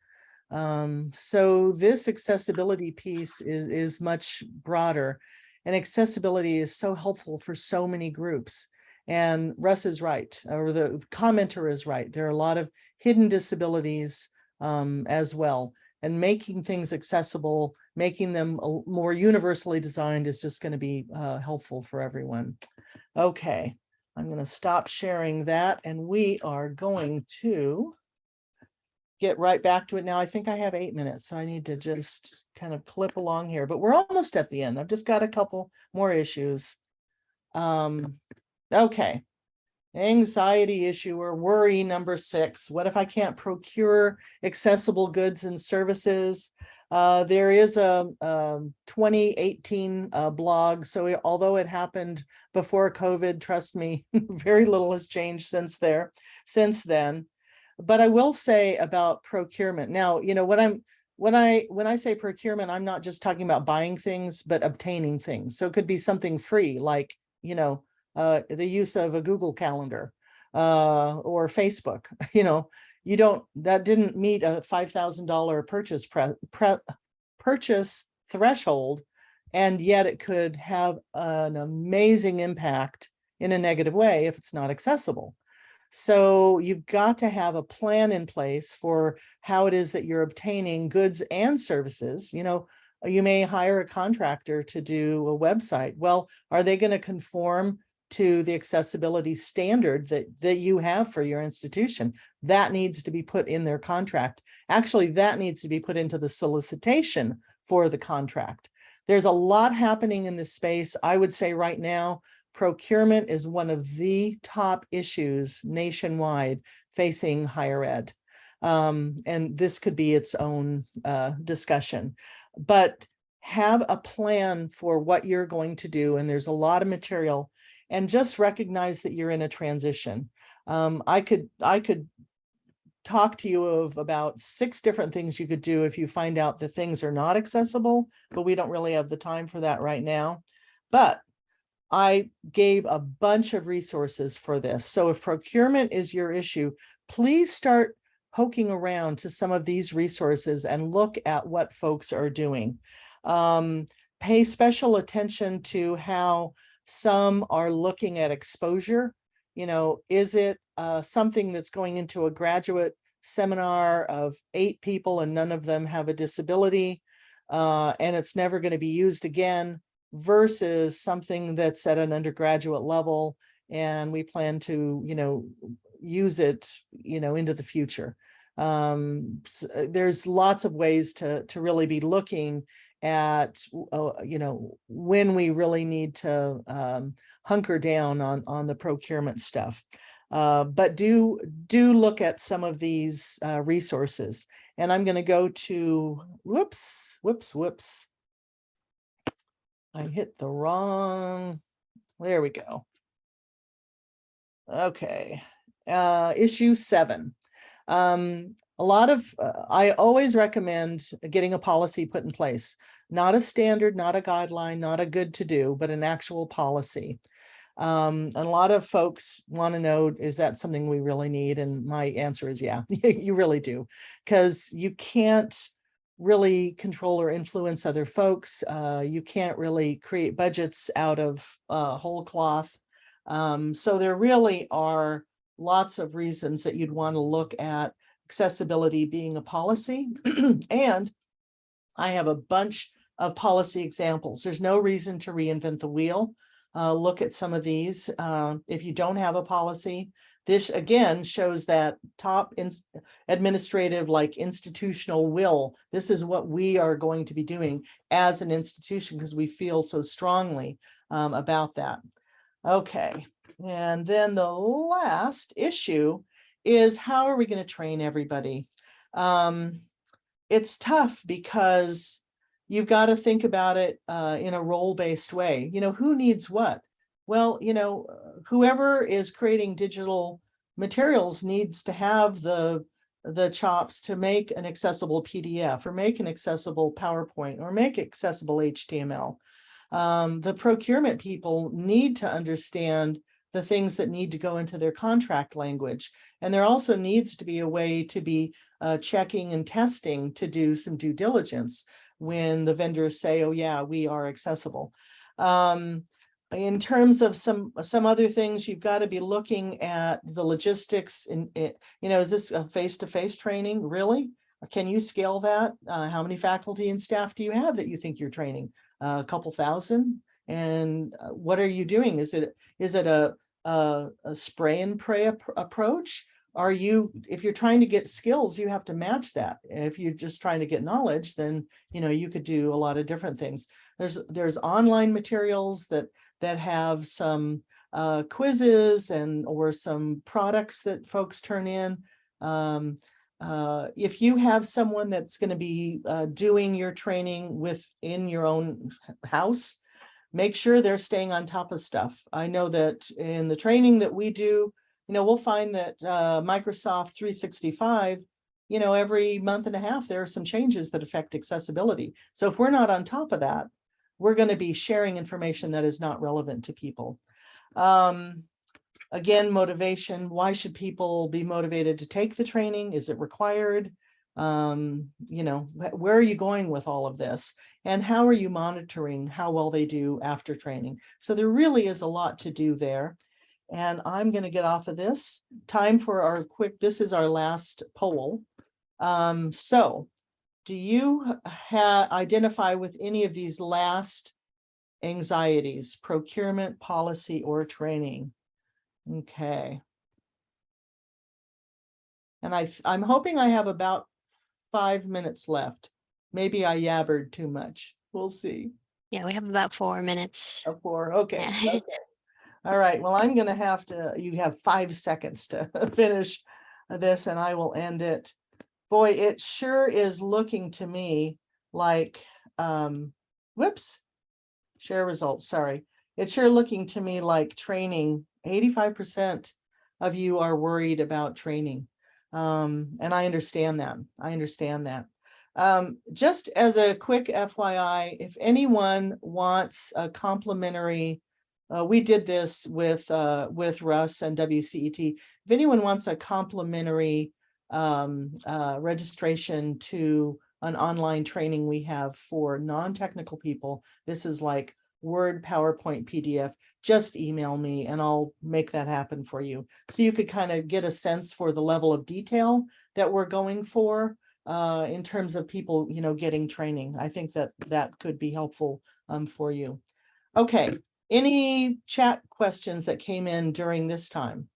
So this accessibility piece is much broader, and accessibility is so helpful for so many groups. And Russ is right, or the commenter is right. There are a lot of hidden disabilities as well. And making things accessible, making them more universally designed is just going to be helpful for everyone. Okay, I'm going to stop sharing that, and we are going to get right back to it now. I think I have 8 minutes, so I need to just kind of clip along here, but we're almost at the end. I've just got a couple more issues. Okay. Anxiety issue or worry number 6. What if I can't procure accessible goods and services? There is a 2018 blog. So although it happened before COVID, trust me, very little has changed since then. But I will say about procurement. Now, you know, when I say procurement, I'm not just talking about buying things, but obtaining things. So it could be something free, like, you know, the use of a Google Calendar or Facebook. You know, that didn't meet a $5,000 purchase threshold, and yet it could have an amazing impact in a negative way if it's not accessible. So you've got to have a plan in place for how it is that you're obtaining goods and services. You know, you may hire a contractor to do a website. Well, are they going to conform to the accessibility standard that you have for your institution? That needs to be put in their contract. Actually, that needs to be put into the solicitation for the contract. There's a lot happening in this space. I would say right now, procurement is one of the top issues nationwide facing higher ed. And this could be its own discussion, but have a plan for what you're going to do. And there's a lot of material, and just recognize that you're in a transition. I could talk to you of about 6 different things you could do if you find out that things are not accessible, but we don't really have the time for that right now. But I gave a bunch of resources for this. So if procurement is your issue, please start poking around to some of these resources and look at what folks are doing. Pay special attention to how some are looking at exposure. You know, is it something that's going into a graduate seminar of 8 people and none of them have a disability, and it's never going to be used again, versus something that's at an undergraduate level and we plan to, you know, use it, you know, into the future. There's lots of ways to really be looking at, you know, when we really need to hunker down on the procurement stuff. But do look at some of these resources. And I'm going to go to, whoops. I hit the wrong, there we go. Okay, issue 7. A lot of, I always recommend getting a policy put in place, not a standard, not a guideline, not a good to do, but an actual policy. And a lot of folks want to know, is that something we really need? And my answer is, yeah, you really do, because you can't really control or influence other folks. You can't really create budgets out of whole cloth. So there really are lots of reasons that you'd want to look at accessibility being a policy. And I have a bunch of policy examples. There's no reason to reinvent the wheel. Look at some of these. If you don't have a policy, this again shows that top administrative, like institutional will. This is what we are going to be doing as an institution because we feel so strongly about that. Okay, and then the last issue is, how are we going to train everybody? It's tough because you've got to think about it in a role-based way. You know, who needs what? Well, you know, whoever is creating digital materials needs to have the chops to make an accessible PDF or make an accessible PowerPoint or make accessible HTML. The procurement people need to understand the things that need to go into their contract language. And there also needs to be a way to be checking and testing to do some due diligence when the vendors say, oh yeah, we are accessible. In terms of some other things, you've got to be looking at the logistics. You know, is this a face-to-face training? Really? Can you scale that? How many faculty and staff do you have that you think you're training? A couple thousand? And what are you doing? Is it a spray and pray approach? Are you, if you're trying to get skills, you have to match that. If you're just trying to get knowledge, then, you know, you could do a lot of different things. There's online materials that have some quizzes or some products that folks turn in. if you have someone that's going to be doing your training within your own house, make sure they're staying on top of stuff. I know that in the training that we do, we'll find that Microsoft 365, every month and a half, there are some changes that affect accessibility. So if we're not on top of that, we're going to be sharing information that is not relevant to people. Again, motivation. Why should people be motivated to take the training? Is it required? Where are you going with all of this? And how are you monitoring how well they do after training? So there really is a lot to do there. And I'm going to get off of this. Time for our this is our last poll. So do you identify with any of these last anxieties, procurement, policy, or training? Okay. And I'm hoping I have about 5 minutes left. Maybe I yabbered too much. We'll see. Yeah, we have about 4 minutes. 4. Okay. Yeah. Okay. All right. Well, I'm going to have to, you have 5 seconds to finish this and I will end it. Boy, it sure is looking to me like, whoops, share results. Sorry. It's sure looking to me like training. 85% of you are worried about training. And I understand that. Just as a quick FYI, if anyone wants a complimentary, we did this with Russ and WCET. If anyone wants a complimentary registration to an online training we have for non-technical people, this is like Word, PowerPoint, PDF, just email me and I'll make that happen for you. So you could kind of get a sense for the level of detail that we're going for in terms of people, getting training. I think that could be helpful for you. Okay. Any chat questions that came in during this time?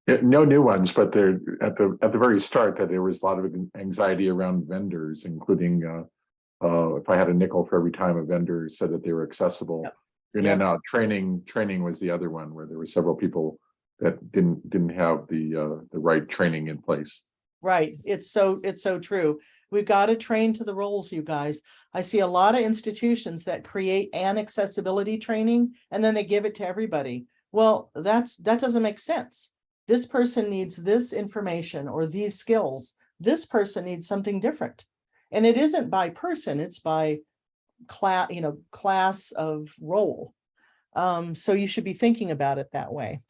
Yeah, no new ones, but there at the very start that there was a lot of anxiety around vendors, including if I had a nickel for every time a vendor said that they were accessible. Yep. And then training was the other one where there were several people that didn't have the right training in place. Right. It's so true. We've got to train to the roles, you guys. I see a lot of institutions that create an accessibility training and then they give it to everybody. Well, that doesn't make sense. This person needs this information or these skills. This person needs something different. And it isn't by person, it's by class of role. So you should be thinking about it that way.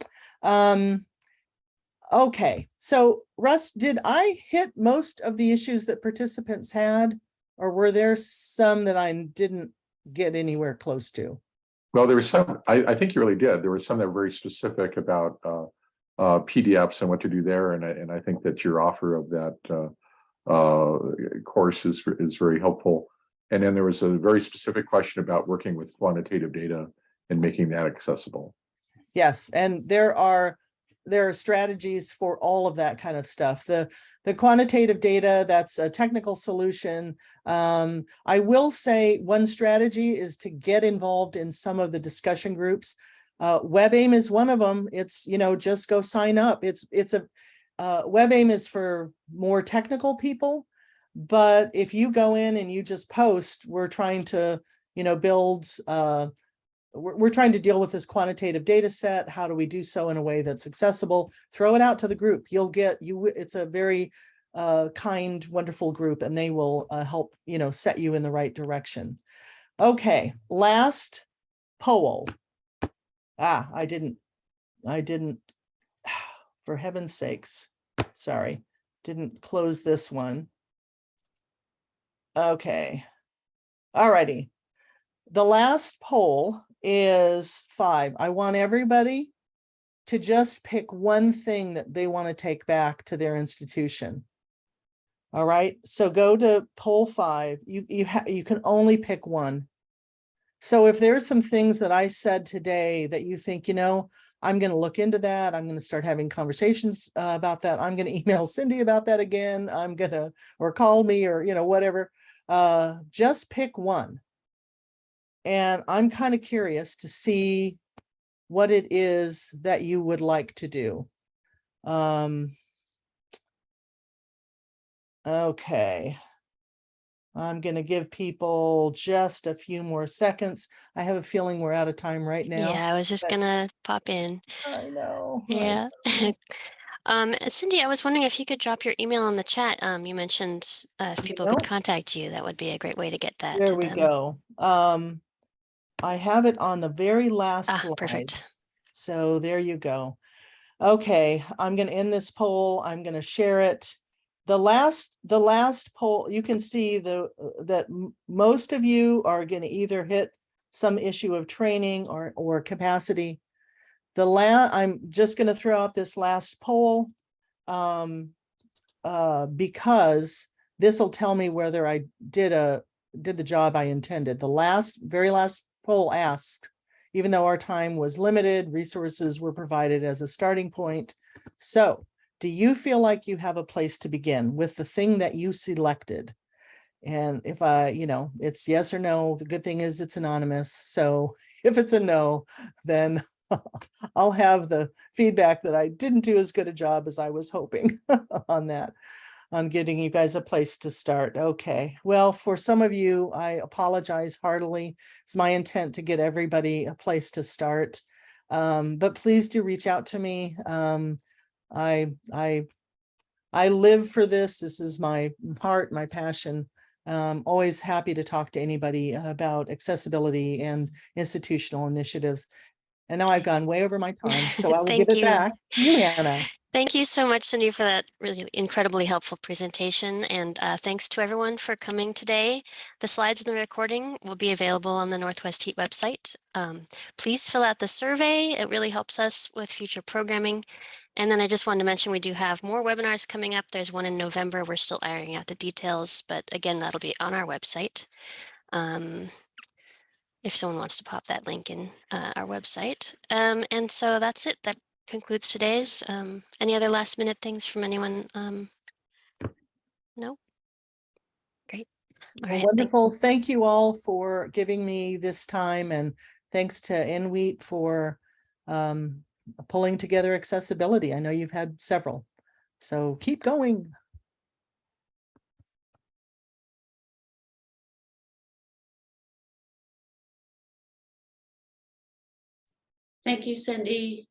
Okay, so Russ, did I hit most of the issues that participants had, or were there some that I didn't get anywhere close to? Well, there was some, I think you really did. There was some that were very specific about PDFs and what to do there. And I think that your offer of that course is very helpful. And then there was a very specific question about working with quantitative data and making that accessible. Yes, and there are strategies for all of that kind of stuff. The quantitative data, that's a technical solution. I will say one strategy is to get involved in some of the discussion groups. WebAIM is one of them. It's, just go sign up. WebAIM is for more technical people, but if you go in and you just post, we're trying to, build, we're trying to deal with this quantitative data set. How do we do so in a way that's accessible? Throw it out to the group. It's a very kind, wonderful group, and they will help, set you in the right direction. Okay, last poll. I didn't, for heaven's sakes, sorry, didn't close this one. Okay, all righty. The last poll is 5. I want everybody to just pick one thing that they want to take back to their institution. All right, so go to poll 5. You can only pick one. So if there's some things that I said today that you think, I'm going to look into that, I'm going to start having conversations about that, I'm going to email Cyndi about that again, or call me, or whatever, just pick one. And I'm kind of curious to see what it is that you would like to do. Okay. I'm going to give people just a few more seconds. I have a feeling we're out of time right now. Yeah, I was just but gonna pop in. I know. Yeah. Cyndi, I was wondering if you could drop your email in the chat. You mentioned if people could contact you, that would be a great way to get that There to we them. go. I have it on the very last slide. Perfect. So there you go. Okay, I'm going to end this poll. I'm going to share it. The last poll, you can see that most of you are going to either hit some issue of training or capacity. I'm just going to throw out this last poll because this will tell me whether I did the job I intended. The very last poll asks, even though our time was limited, resources were provided as a starting point. So, do you feel like you have a place to begin with the thing that you selected? And if it's yes or no, the good thing is it's anonymous. So if it's a no, then I'll have the feedback that I didn't do as good a job as I was hoping on that, on getting you guys a place to start. Okay, well, for some of you, I apologize heartily. It's my intent to get everybody a place to start. But please do reach out to me. I live for this. This is my heart, my passion. Always happy to talk to anybody about accessibility and institutional initiatives. And now I've gone way over my time, so I will give Thank it you. back to you, Hannah. Thank you so much, Cyndi, for that really incredibly helpful presentation. And thanks to everyone for coming today. The slides and the recording will be available on the Northwest Heat website. Please fill out the survey. It really helps us with future programming. And then I just wanted to mention we do have more webinars coming up. There's one in November. We're still ironing out the details, but again, that'll be on our website. If someone wants to pop that link in our website. And so that's it. That concludes today's. Any other last minute things from anyone? No? Great. All right. Wonderful. Thank you all for giving me this time, and thanks to NWHeat for pulling together accessibility. I know you've had several, so keep going. Thank you, Cyndi.